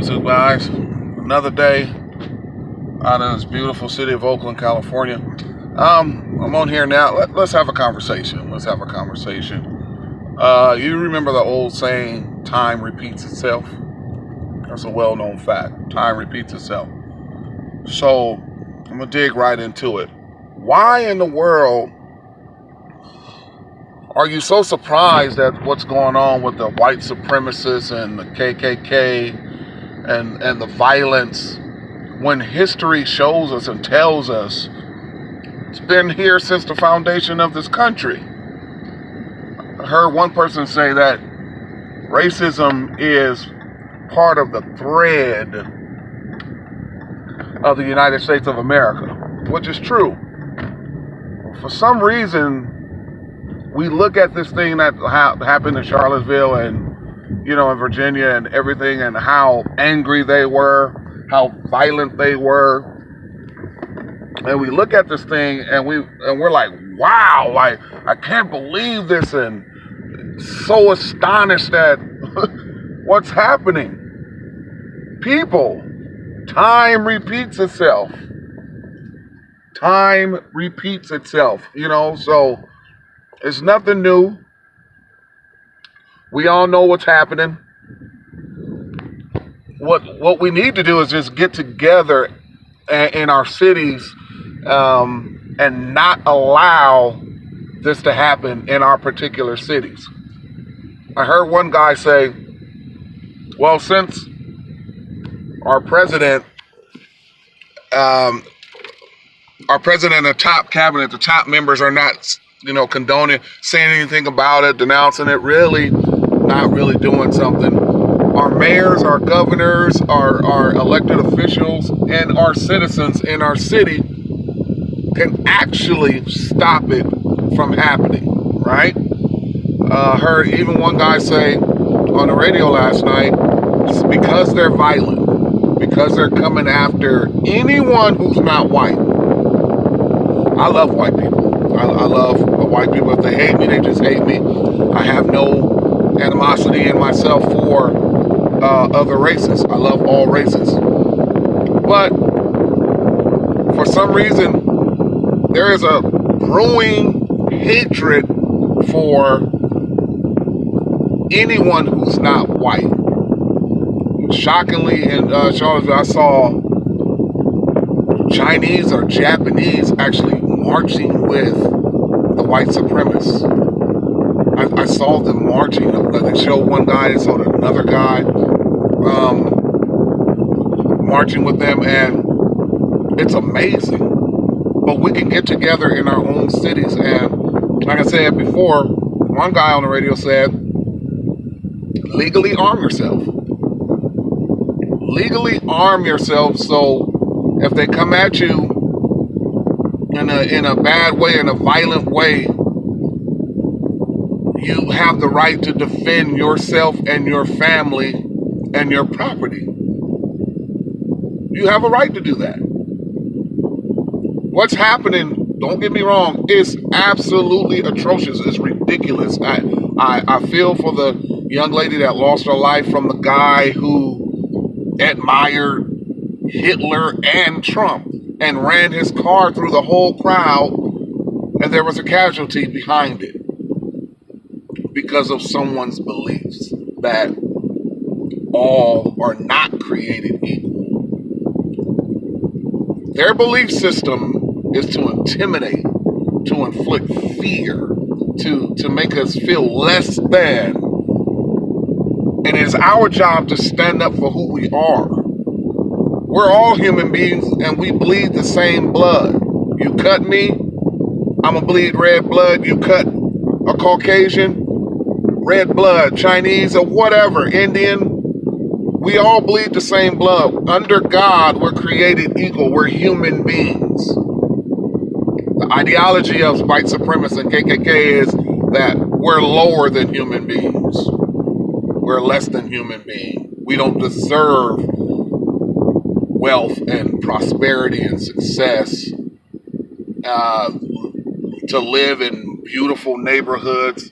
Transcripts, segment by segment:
YouTube, guys. Another day out in this beautiful city of Oakland, California. I'm on here now. Let's have a conversation. You remember the old saying, time repeats itself? That's a well-known fact. Time repeats itself. So, I'm going to dig right into it. Why in the world are you so surprised at what's going on with the white supremacists and the KKK and the violence when history shows us and tells us it's been here since the foundation of this country? I heard one person say that racism is part of the thread of the United States of America, which is true. For some reason, we look at this thing that happened in Charlottesville and, in Virginia and everything, and how angry they were, how violent they were. And we look at this thing and we're like, wow, I can't believe this, and so astonished at what's happening. People, time repeats itself. Time repeats itself, so it's nothing new. We all know what's happening. What we need to do is just get together in our cities and not allow this to happen in our particular cities. I heard one guy say, well, since our president and the top cabinet, the top members are not condoning, saying anything about it, denouncing it, really not really doing something. Our mayors, our governors, our elected officials, and our citizens in our city can actually stop it from happening, right? Heard even one guy say on the radio last night, it's because they're violent, because they're coming after anyone who's not white. I love white people. I love white people. If they hate me, they just hate me. I have no animosity in myself for other races. I love all races. But for some reason, there is a brewing hatred for anyone who's not white. Shockingly, in Charlottesville, I saw Chinese or Japanese actually marching with the white supremacists. I saw them marching. They showed one guy, they showed another guy marching with them, and it's amazing. But we can get together in our own cities, and like I said before, one guy on the radio said, legally arm yourself. Legally arm yourself, so if they come at you in a bad way, in a violent way, you have the right to defend yourself and your family and your property. You have a right to do that. What's happening, don't get me wrong, is absolutely atrocious. It's ridiculous. I feel for the young lady that lost her life from the guy who admired Hitler and Trump and ran his car through the whole crowd, and there was a casualty behind it because of someone's beliefs that all are not created equal. Their belief system is to intimidate, to inflict fear, to make us feel less than. And it's our job to stand up for who we are. We're all human beings, and we bleed the same blood. You cut me, I'm gonna bleed red blood. You cut a Caucasian, red blood. Chinese or whatever, Indian, we all bleed the same blood. Under God, we're created equal. We're human beings. The ideology of white supremacists and KKK is that we're lower than human beings. We're less than human beings. We don't deserve wealth and prosperity and success, to live in beautiful neighborhoods.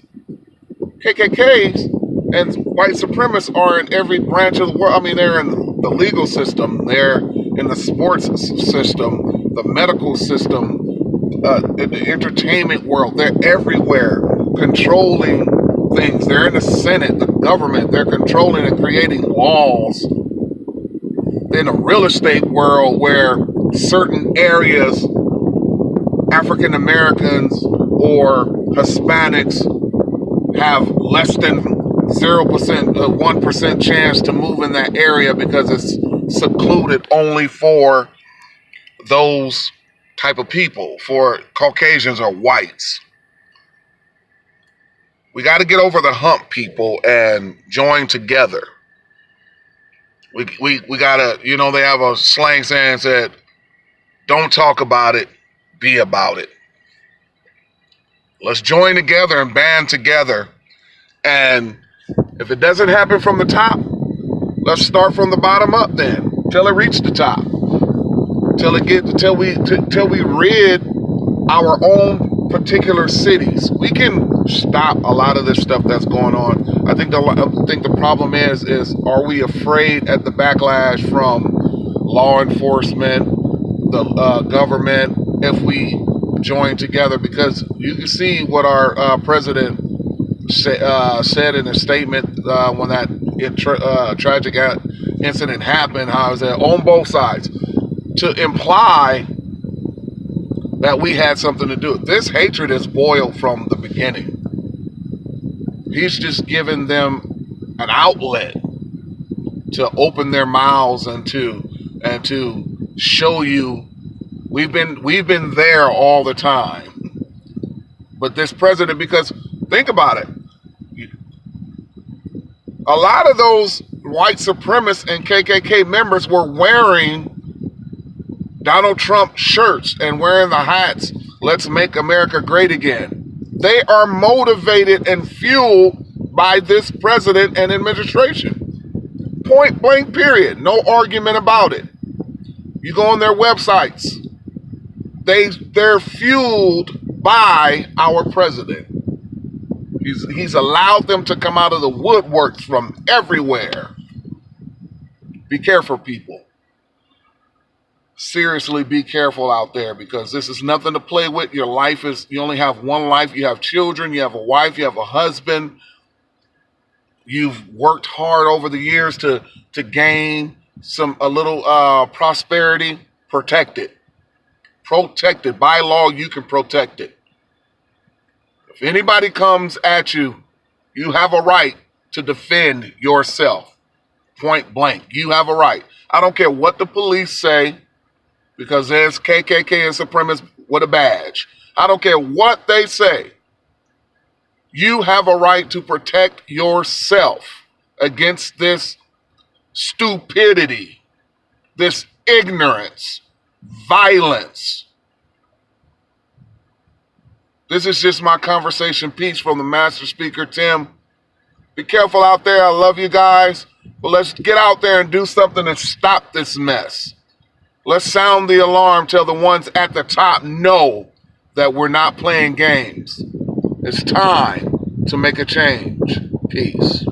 KKKs and white supremacists are in every branch of the world. I mean, they're in the legal system, they're in the sports system, the medical system, in the entertainment world. They're everywhere controlling things. They're in the Senate, the government. They're controlling and creating laws. In the real estate world, where certain areas, African Americans or Hispanics have less than 0%, 1% chance to move in that area because it's secluded only for those type of people, for Caucasians or whites. We got to get over the hump, people, and join together. We got to, they have a slang saying that don't talk about it, be about it. Let's join together and band together. And if it doesn't happen from the top, let's start from the bottom up then, till it reaches the top. Till we rid our own particular cities. We can stop a lot of this stuff that's going on. I think the problem is are we afraid at the backlash from law enforcement, the government, if we join together? Because you can see what our president said in a statement when that tragic incident happened. How it was on both sides, to imply that we had something to do. This hatred has boiled from the beginning. He's just given them an outlet to open their mouths and to show you we've been there all the time. But this president, because think about it, a lot of those white supremacists and KKK members were wearing Donald Trump shirts and wearing the hats, "Let's make America great again." They are motivated and fueled by this president and administration. Point blank, period. No argument about it. You go on their websites. They're fueled by our president. He's allowed them to come out of the woodworks from everywhere. Be careful, people. Seriously, be careful out there, because this is nothing to play with. You only have one life. You have children, you have a wife, you have a husband. You've worked hard over the years to gain a little prosperity. Protect it. Protect it. By law, you can protect it. If anybody comes at you, you have a right to defend yourself. Point blank. You have a right. I don't care what the police say, because there's KKK and supremacists with a badge. I don't care what they say. You have a right to protect yourself against this stupidity, this ignorance, violence. This is just my conversation piece from the master speaker, Tim. Be careful out there. I love you guys. But let's get out there and do something to stop this mess. Let's sound the alarm till the ones at the top know that we're not playing games. It's time to make a change. Peace.